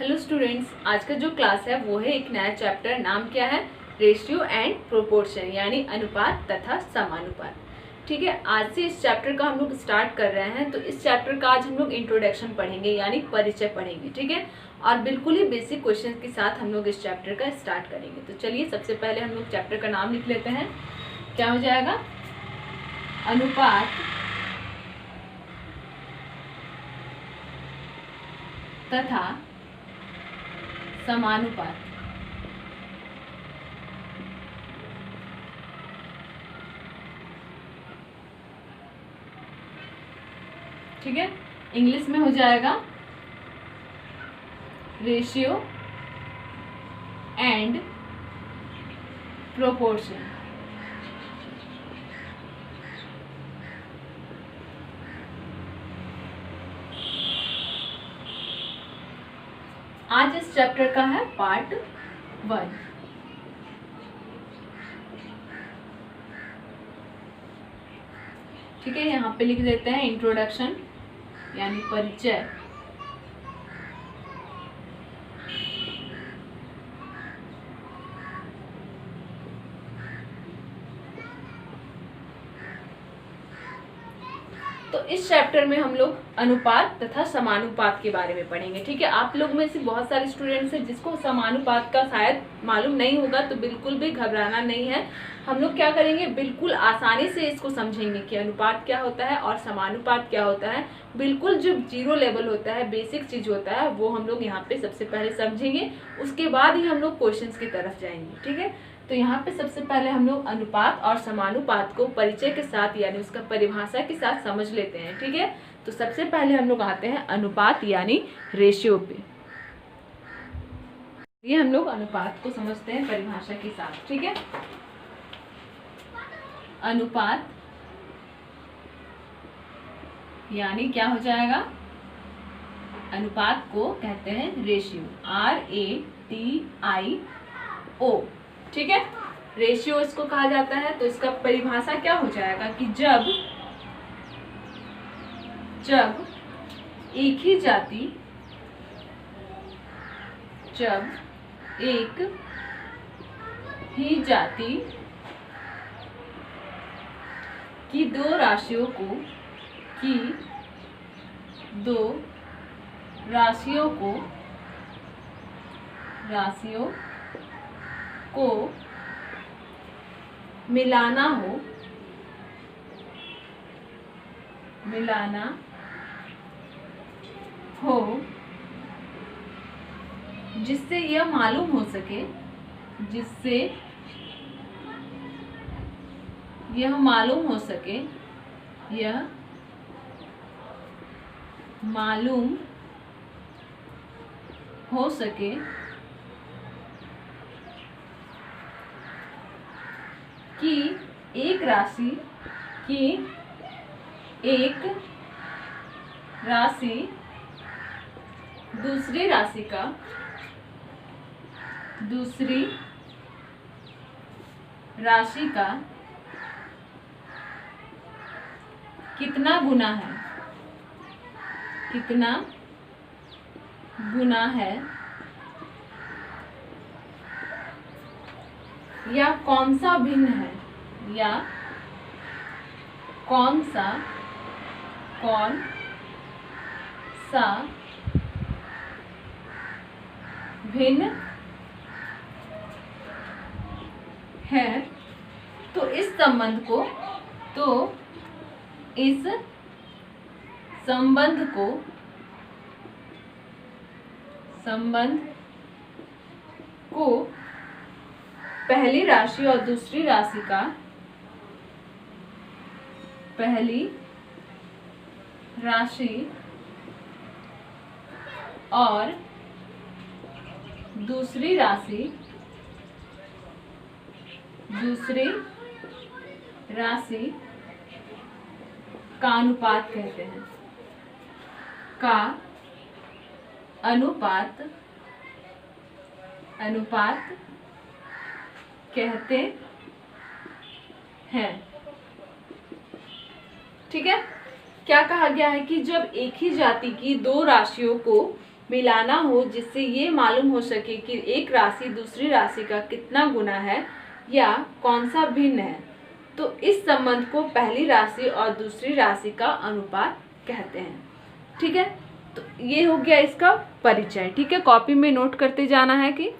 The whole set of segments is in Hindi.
हेलो स्टूडेंट्स, आज का जो क्लास है वो है एक नया चैप्टर। नाम क्या है? रेशियो एंड प्रोपोर्शन, यानी अनुपात तथा समानुपात। ठीक है, आज से इस चैप्टर का हम लोग स्टार्ट कर रहे हैं। तो इस चैप्टर का आज हम लोग इंट्रोडक्शन पढ़ेंगे, यानी परिचय पढ़ेंगे। ठीक है, और बिल्कुल ही बेसिक क्वेश्चन के साथ हम लोग इस चैप्टर का स्टार्ट करेंगे। तो चलिए, सबसे पहले हम लोग चैप्टर का नाम लिख लेते हैं। क्या हो जाएगा? अनुपात तथा समानुपात। ठीक है, इंग्लिश में हो जाएगा रेशियो एंड प्रोपोर्शन। आज इस चैप्टर का है पार्ट 1। ठीक है, यहाँ पे लिख देते हैं इंट्रोडक्शन, यानी परिचय। तो इस चैप्टर में हम लोग अनुपात तथा समानुपात के बारे में पढ़ेंगे। ठीक है, आप लोग में से बहुत सारे स्टूडेंट्स हैं जिसको समानुपात का शायद मालूम नहीं होगा, तो बिल्कुल भी घबराना नहीं है। हम लोग क्या करेंगे, बिल्कुल आसानी से इसको समझेंगे कि अनुपात क्या होता है और समानुपात क्या होता है। बिल्कुल जो जीरो लेवल होता है, बेसिक चीज होता है, वो हम लोग यहाँ पे सबसे पहले समझेंगे। उसके बाद ही हम लोग क्वेश्चंस की तरफ जाएंगे। ठीक है, तो यहाँ पे सबसे पहले हम लोग अनुपात और समानुपात को परिचय के साथ, यानी उसका परिभाषा के साथ समझ लेते हैं। ठीक है, तो सबसे पहले हम लोग आते हैं अनुपात यानी रेशियो पे। ये हम लोग अनुपात को समझते हैं परिभाषा के साथ। ठीक है, अनुपात यानी क्या हो जाएगा? अनुपात को कहते हैं रेशियो, RATIO। ठीक है, रेशियो इसको कहा जाता है। तो इसका परिभाषा क्या हो जाएगा कि जब एक ही जाति की दो राशियों को मिलाना हो जिससे यह मालूम हो सके कि एक राशि दूसरी राशि का कितना गुना है या कौन सा भिन्न है, तो इस संबंध को पहली राशि और दूसरी राशि का दूसरी राशि का अनुपात कहते हैं। अनुपात कहते हैं। ठीक है, क्या कहा गया है कि जब एक ही जाति की दो राशियों को मिलाना हो जिससे ये मालूम हो सके कि एक राशि दूसरी राशि का कितना गुना है या कौन सा भिन्न है, तो इस संबंध को पहली राशि और दूसरी राशि का अनुपात कहते हैं। ठीक है, तो ये हो गया इसका परिचय। ठीक है, कॉपी में नोट करते जाना है कि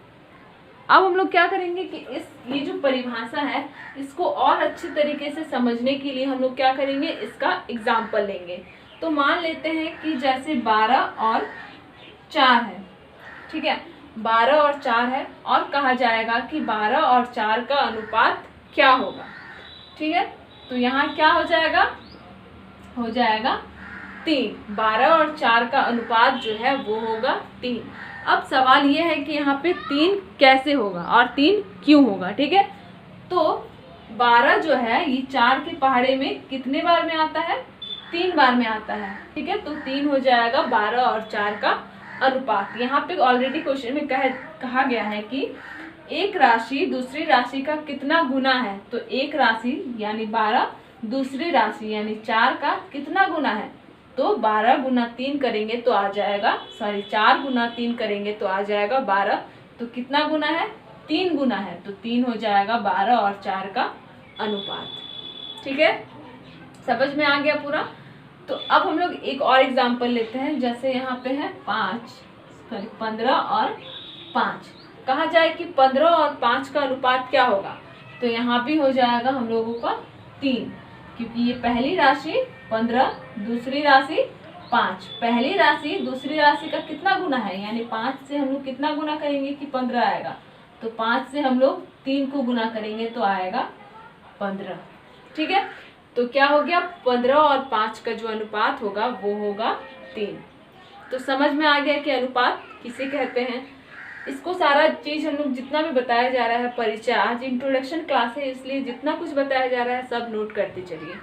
अब हम लोग क्या करेंगे कि ये जो परिभाषा है इसको और अच्छे तरीके से समझने के लिए हम लोग क्या करेंगे, इसका एग्जाम्पल लेंगे। तो मान लेते हैं कि जैसे 12 और 4 है। ठीक है, 12 और 4 है और कहा जाएगा कि 12 और 4 का अनुपात क्या होगा। ठीक है, तो यहाँ क्या हो जाएगा, हो जाएगा 3। 12 और 4 का अनुपात जो है वो होगा 3। अब सवाल ये है कि यहाँ पे 3 कैसे होगा और 3 क्यों होगा। ठीक है, तो 12 जो है ये 4 के पहाड़े में कितने बार में आता है, 3 बार में आता है। ठीक है, तो 3 हो जाएगा 12 और 4 का अनुपात। यहाँ पे ऑलरेडी क्वेश्चन में कहा गया है कि एक राशि दूसरी राशि का कितना गुना है, तो एक राशि यानी 12 दूसरी राशि यानी 4 का कितना गुना है, तो 12 गुना 3 करेंगे तो आ जाएगा, 4 गुना 3 करेंगे तो आ जाएगा 12। तो कितना गुना है, 3 गुना है, तो 3 हो जाएगा 12 और 4 का अनुपात। ठीक है, समझ में आ गया पूरा। तो अब हम लोग एक और एग्जांपल लेते हैं। जैसे यहाँ पे है 15 और 5। कहा जाए कि 15 और 5 का अनुपात क्या होगा, तो यहाँ भी हो जाएगा हम लोगों का 3, क्योंकि ये पहली राशि 15 दूसरी राशि 5। पहली राशि दूसरी राशि का कितना गुना है, यानी 5 से हम लोग कितना गुना करेंगे कि 15 आएगा, तो 5 से हम लोग 3 को गुना करेंगे तो आएगा 15। ठीक है, तो क्या हो गया, 15 और 5 का जो अनुपात होगा वो होगा 3। तो समझ में आ गया कि अनुपात किसे कहते हैं। इसको सारा चीज हम लोग जितना भी बताया जा रहा है, परिचय, आज इंट्रोडक्शन क्लास है इसलिए जितना कुछ बताया जा रहा है सब नोट करते चलिए।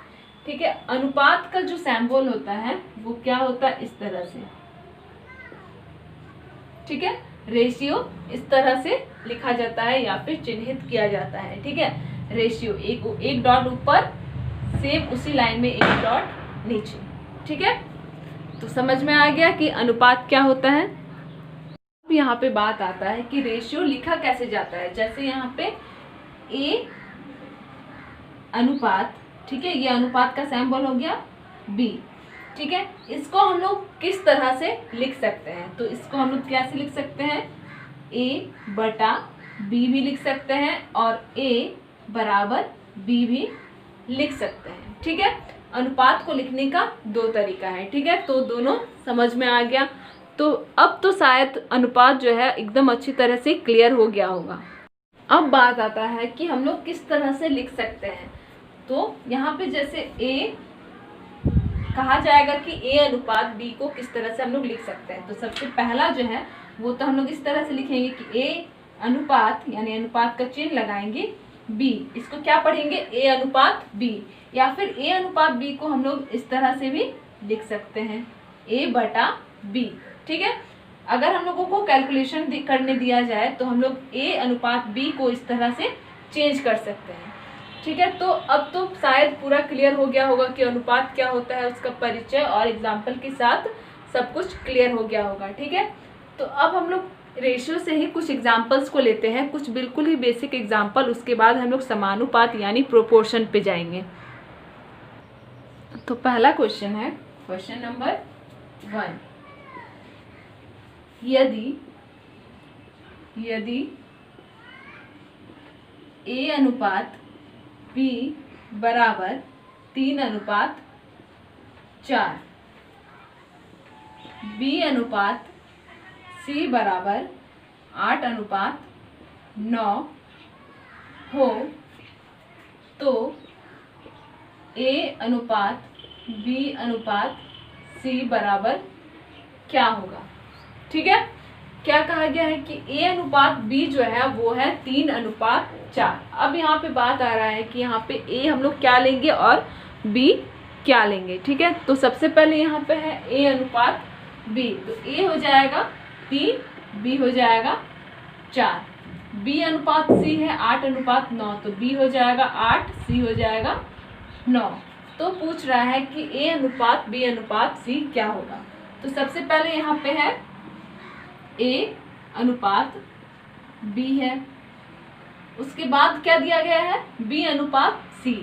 ठीक है, अनुपात का जो सिंबल होता है वो क्या होता है, इस तरह से। ठीक है, रेशियो इस तरह से लिखा जाता है या फिर चिन्हित किया जाता है। ठीक है, रेशियो एक डॉट ऊपर, सेम उसी लाइन में एक डॉट नीचे। ठीक है, तो समझ में आ गया कि अनुपात क्या होता है। अब यहाँ पे बात आता है कि रेशियो लिखा कैसे जाता है। जैसे यहाँ पे A अनुपात, ठीक है, ये अनुपात का सिंबल हो गया B। ठीक है, इसको हम लोग किस तरह से लिख सकते हैं, तो इसको हम लोग कैसे लिख सकते हैं, A बटा B भी लिख सकते हैं और A बराबर B भी लिख सकते हैं। ठीक है, अनुपात को लिखने का 2 तरीका है। ठीक है, तो दोनों समझ में आ गया। तो अब तो शायद अनुपात जो है एकदम अच्छी तरह से क्लियर हो गया होगा। अब बात आता है कि हम लोग किस तरह से लिख सकते हैं। तो यहाँ पे जैसे A कहा जाएगा कि A अनुपात B को किस तरह से हम लोग लिख सकते हैं। तो सबसे पहला जो है वो तो हम लोग इस तरह से लिखेंगे कि A अनुपात यानी अनुपात का चिन्ह लगाएंगे B, इसको क्या पढ़ेंगे, A अनुपात B, या फिर A अनुपात B को हम लोग इस तरह से भी लिख सकते हैं, A बटा B। ठीक है, अगर हम लोगों को कैलकुलेशन करने दिया जाए तो हम लोग A अनुपात B को इस तरह से चेंज कर सकते हैं। ठीक है, तो अब तो शायद पूरा क्लियर हो गया होगा कि अनुपात क्या होता है, उसका परिचय और एग्जाम्पल के साथ सब कुछ क्लियर हो गया होगा। ठीक है, तो अब हम लोग रेशियो से ही कुछ एग्जाम्पल्स को लेते हैं, कुछ बिल्कुल ही बेसिक एग्जाम्पल, उसके बाद हम लोग समानुपात यानी प्रोपोर्शन पे जाएंगे। तो पहला क्वेश्चन है, क्वेश्चन नंबर 1, यदि A अनुपात B बराबर 3 अनुपात 4, B अनुपात C बराबर 8 अनुपात 9 हो तो A अनुपात B अनुपात C बराबर क्या होगा। ठीक है, क्या कहा गया है कि A अनुपात B जो है वो है 3 अनुपात 4। अब यहाँ पे बात आ रहा है कि यहाँ पे A हम लोग क्या लेंगे और B क्या लेंगे। ठीक है, तो सबसे पहले यहाँ पे है A अनुपात B, तो A हो जाएगा 3, B हो जाएगा 4, B अनुपात C है 8 अनुपात 9, तो B हो जाएगा 8, C हो जाएगा 9। तो पूछ रहा है कि A अनुपात B अनुपात C क्या होगा। तो सबसे पहले यहाँ पे है A अनुपात B है। उसके बाद क्या दिया गया है, B अनुपात C।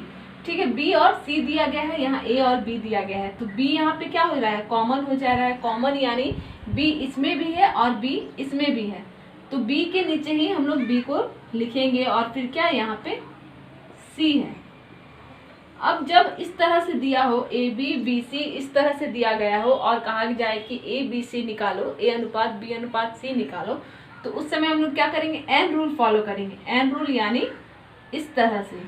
ठीक है, B और C दिया गया है, यहाँ A और B दिया गया है। तो B यहाँ पे क्या हो रहा है, कॉमन हो जा रहा है। कॉमन यानी B इसमें भी है और B इसमें भी है, तो B के नीचे ही हम लोग B को लिखेंगे और फिर क्या यहाँ पे C है। अब जब इस तरह से दिया हो ए बी बी सी, इस तरह से दिया गया हो और कहा जाए कि ए बी सी निकालो, ए अनुपात बी अनुपात सी निकालो, तो उस समय हम लोग क्या करेंगे, एन रूल फॉलो करेंगे। एन रूल यानी इस तरह से,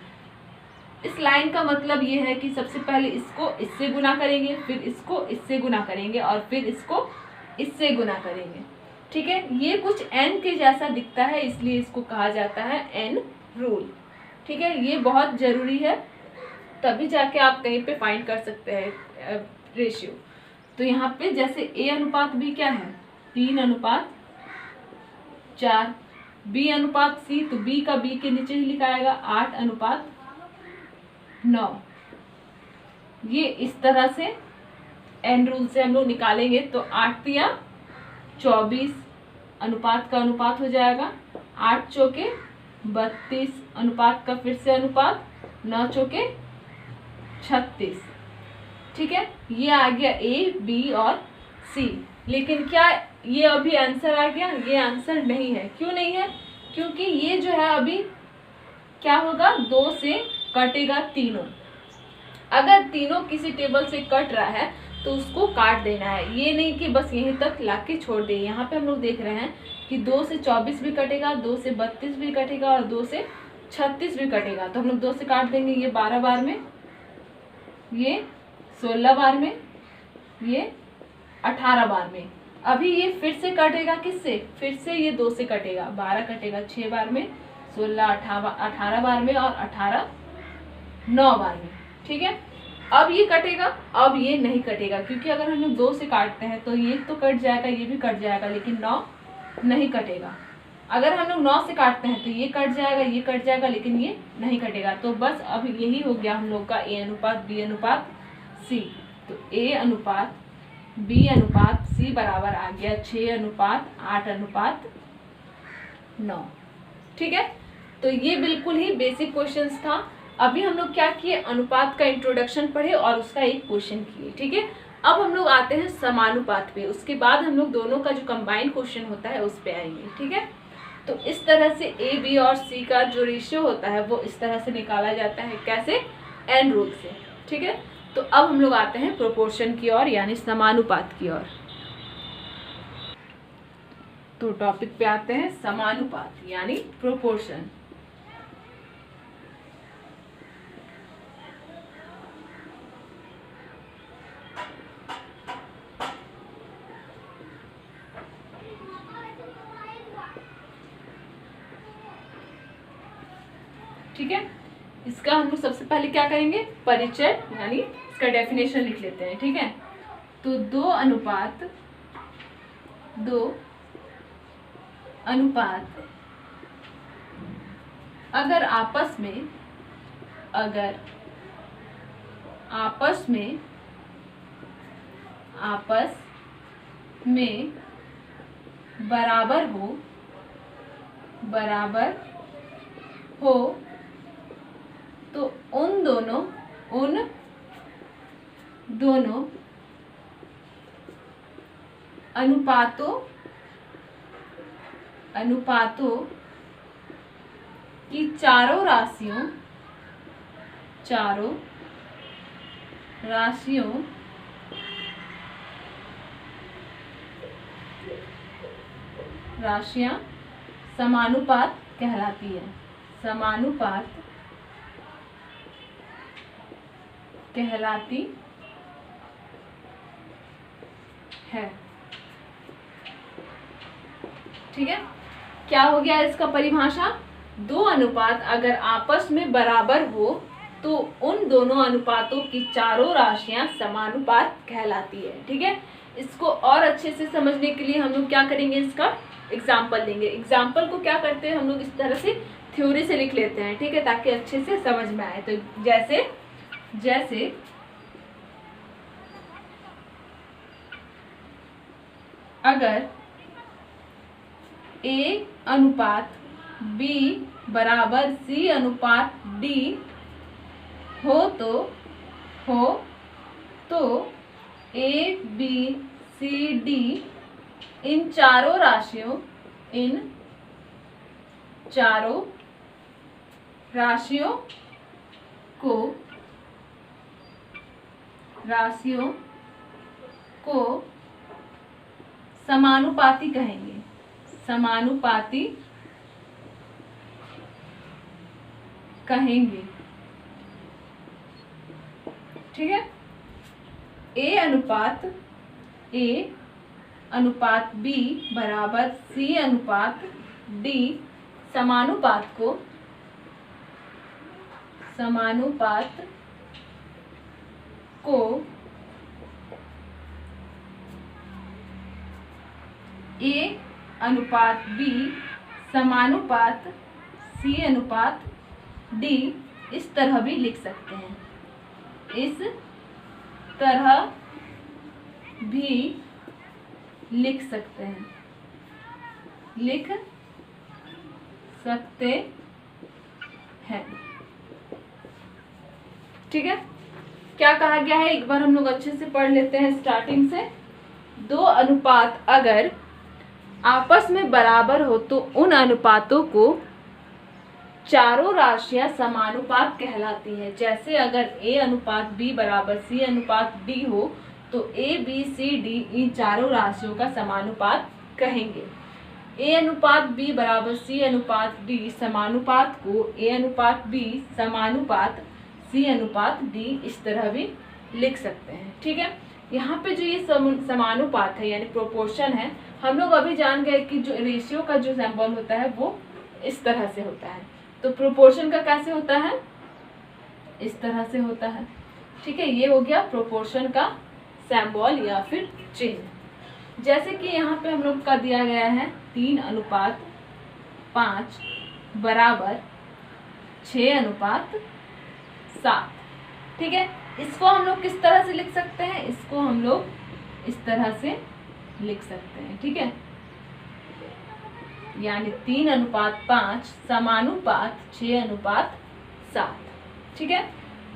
इस लाइन का मतलब ये है कि सबसे पहले इसको इससे गुना करेंगे, फिर इसको इससे गुना करेंगे और फिर इसको इससे गुना करेंगे। ठीक है, ये कुछ एन के जैसा दिखता है, इसलिए इसको कहा जाता है एन रूल। ठीक है, ये बहुत जरूरी है, तभी जाके आप कहीं पे फाइंड कर सकते हैं रेशियो। तो यहाँ पे जैसे ए अनुपात बी क्या है, 3 अनुपात 4, बी अनुपात सी, तो बी का बी के नीचे ही लिखाएगा 8 अनुपात 9। ये इस तरह से एन रूल से हम लोग निकालेंगे, तो 8 तिया 24 अनुपात का अनुपात हो जाएगा, 8 चौके 32 अनुपात का फिर से अनुपात, 9 चौके 36। ठीक है, ये आ गया ए बी और सी। लेकिन क्या ये अभी आंसर आ गया, ये आंसर नहीं है। क्यों नहीं है, क्योंकि ये जो है अभी क्या होगा, 2 से कटेगा तीनों। अगर तीनों किसी टेबल से कट रहा है तो उसको काट देना है, ये नहीं कि बस यहीं तक लाके छोड़ दे। यहाँ पे हम लोग देख रहे हैं कि 2 से 24 भी कटेगा, 2 से 32 भी कटेगा और 2 से 36 भी कटेगा। तो हम लोग 2 से काट देंगे, ये 12 बार में, ये 16 बार में, ये 18 बार में। अभी ये फिर से कटेगा किससे, फिर से ये 2 से कटेगा, 12 कटेगा 6 बार में, 16 18 बार में और 18 9 बार में। ठीक है, अब ये कटेगा, अब ये नहीं कटेगा, क्योंकि अगर हम लोग 2 से काटते हैं तो ये तो कट जाएगा, ये भी कट जाएगा, लेकिन 9 नहीं कटेगा। अगर हम लोग 9 से काटते हैं तो ये कट जाएगा, ये कट जाएगा, लेकिन ये नहीं कटेगा। तो बस अब यही हो गया हम लोग का ए अनुपात बी अनुपात सी। तो ए अनुपात बी अनुपात सी बराबर आ गया 6 अनुपात 8 अनुपात 9। ठीक है, तो ये बिल्कुल ही बेसिक क्वेश्चंस था। अभी हम लोग क्या किए, अनुपात का इंट्रोडक्शन पढ़े और उसका एक क्वेश्चन किए। ठीक है, अब हम लोग आते हैं समानुपात पे, उसके बाद हम लोग दोनों का जो कंबाइंड क्वेश्चन होता है उस पे आएंगे। ठीक है, तो इस तरह से ए बी और सी का जो रेशियो होता है वो इस तरह से निकाला जाता है, कैसे, एन रूल से। ठीक है, तो अब हम लोग आते हैं प्रोपोर्शन की ओर, यानी समानुपात की ओर। तो टॉपिक पे आते हैं समानुपात यानी प्रोपोर्शन। ठीक है, इसका हम लोग सबसे पहले क्या करेंगे, परिचय यानी इसका डेफिनेशन लिख लेते हैं। ठीक है, तो 2 अनुपात अगर आपस में बराबर हो तो उन दोनों अनुपातों की चारों राशियां समानुपात कहलाती है। समानुपात कहलाती है। ठीक है, क्या हो गया इसका परिभाषा, 2 अनुपात अगर आपस में बराबर हो तो उन दोनों अनुपातों की चारों राशियां समानुपात कहलाती है। ठीक है, इसको और अच्छे से समझने के लिए हम लोग क्या करेंगे, इसका एग्जाम्पल लेंगे। एग्जाम्पल को क्या करते हैं हम लोग, इस तरह से थ्योरी से लिख लेते हैं। ठीक है, ताकि अच्छे से समझ में आए। तो जैसे अगर A अनुपात B बराबर C अनुपात D हो तो A B C D इन चारों राशियों को समानुपाती कहेंगे। ठीक है। A अनुपात B बराबर C अनुपात D समानुपात को A अनुपात B समानुपात C अनुपात D इस तरह भी लिख सकते हैं। ठीक है। क्या कहा गया है एक बार हम लोग अच्छे से पढ़ लेते हैं स्टार्टिंग से। दो अनुपात अगर आपस में बराबर हो तो उन अनुपातों को चारों राशियां समानुपात कहलाती है। जैसे अगर A अनुपात B बराबर C अनुपात D हो तो A B C D इन चारों राशियों का समानुपात कहेंगे। A अनुपात B बराबर C अनुपात D समानुपात को A अनुपात B समानुपात C अनुपात D इस तरह भी लिख सकते हैं। ठीक है। यहाँ पे जो ये समानुपात है यानी प्रोपोर्शन है, हम लोग अभी जान गए कि जो रेशियो का जो सिंबल होता है वो इस तरह से होता है। तो प्रोपोर्शन का कैसे होता है? इस तरह से होता है। ठीक है। ये हो गया प्रोपोर्शन का सिंबल या फिर चिन्ह। जैसे कि यहाँ पे हम लोग का दिया गया है 3:5 बराबर 6:7। ठीक है। इसको हम लोग किस तरह से लिख सकते हैं? इसको हम लोग इस तरह से लिख सकते हैं। ठीक है। यानी 3:5 समानुपात 6:7। ठीक है।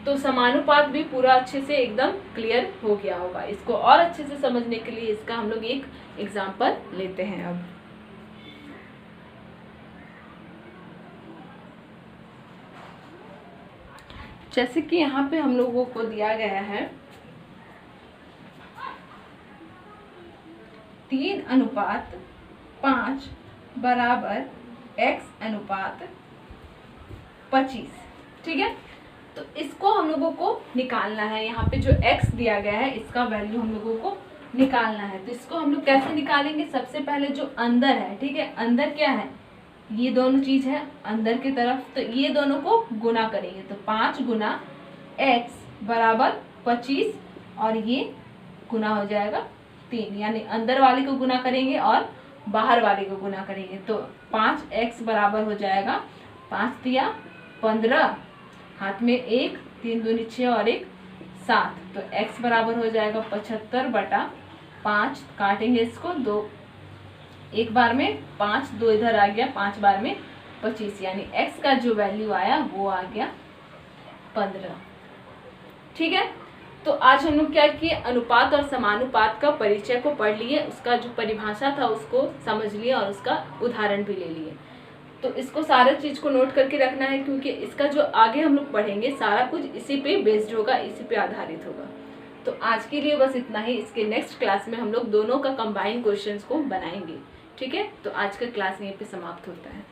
तो समानुपात भी पूरा अच्छे से एकदम क्लियर हो गया होगा। इसको और अच्छे से समझने के लिए इसका हम लोग एक एग्जांपल लेते हैं। अब जैसे कि यहाँ पे हम लोगों को दिया गया है 3:5 बराबर x:25। ठीक है। तो इसको हम लोगों को निकालना है। यहाँ पे जो x दिया गया है इसका वैल्यू हम लोगों को निकालना है। तो इसको हम लोग कैसे निकालेंगे? सबसे पहले जो अंदर है, ठीक है, अंदर क्या है? ये दोनों चीज है अंदर की तरफ, तो ये दोनों को गुना करेंगे। तो 5 गुना x बराबर 25 और ये गुना हो जाएगा 3, यानी अंदर वाले को गुना करेंगे और बाहर वाले को गुना करेंगे। तो 5x बराबर हो जाएगा 5 तिया 15, हाथ में 1, 3 दूनी 6 और 1 7। तो x बराबर हो जाएगा 75/5। काटेंगे इसको, 2 एक बार में 5, 2 इधर आ गया, 5 बार में 25, यानी x का जो वैल्यू आया वो आ गया 15। ठीक है। तो आज हम लोग क्या किए? अनुपात और समानुपात का परिचय को पढ़ लिए, उसका जो परिभाषा था उसको समझ लिए और उसका उदाहरण भी ले लिए। तो इसको सारा चीज को नोट करके रखना है, क्योंकि इसका जो आगे हम लोग पढ़ेंगे सारा कुछ इसी पे बेस्ड होगा, इसी पे आधारित होगा। तो आज के लिए बस इतना ही। इसके नेक्स्ट क्लास में हम लोग दोनों का कंबाइन क्वेश्चंस को बनाएंगे। ठीक है। तो आज का क्लास यहीं पे समाप्त होता है।